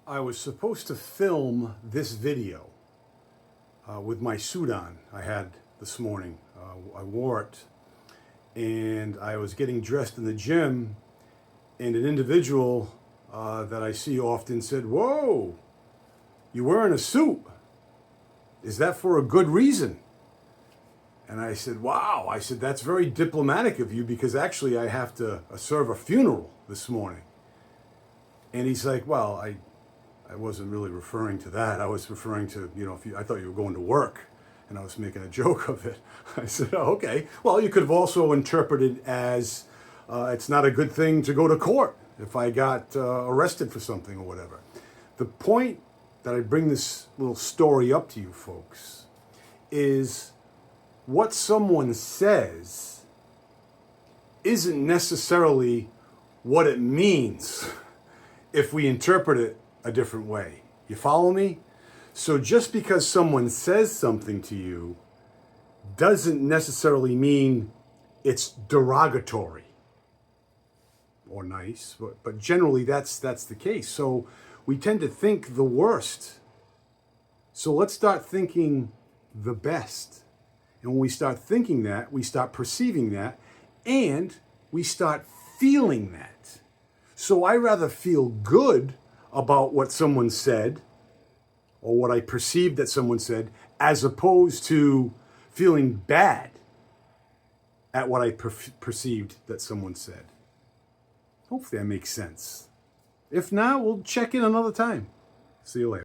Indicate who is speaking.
Speaker 1: I was supposed to film this video with my suit on I had this morning. I wore it and I was getting dressed in the gym, and an individual that I see often said, "Whoa, you're wearing a suit. Is that for a good reason?" And I said, "Wow." I said, "That's very diplomatic of you, because actually I have to serve a funeral this morning." And he's like, "Well, I wasn't really referring to that. I was referring to, I thought you were going to work." And I was making a joke of it. I said, "Oh, okay. Well, you could have also interpreted as it's not a good thing to go to court if I got arrested for something or whatever." The point that I bring this little story up to you folks is what someone says isn't necessarily what it means if we interpret it a different way. You follow me? So just because someone says something to you doesn't necessarily mean it's derogatory or nice, but generally that's the case. So we tend to think the worst. So let's start thinking the best. And when we start thinking that, we start perceiving that, and we start feeling that. So I rather feel good about what someone said or what I perceived that someone said, as opposed to feeling bad at what I perceived that someone said. Hopefully that makes sense. If not, we'll check in another time. See you later.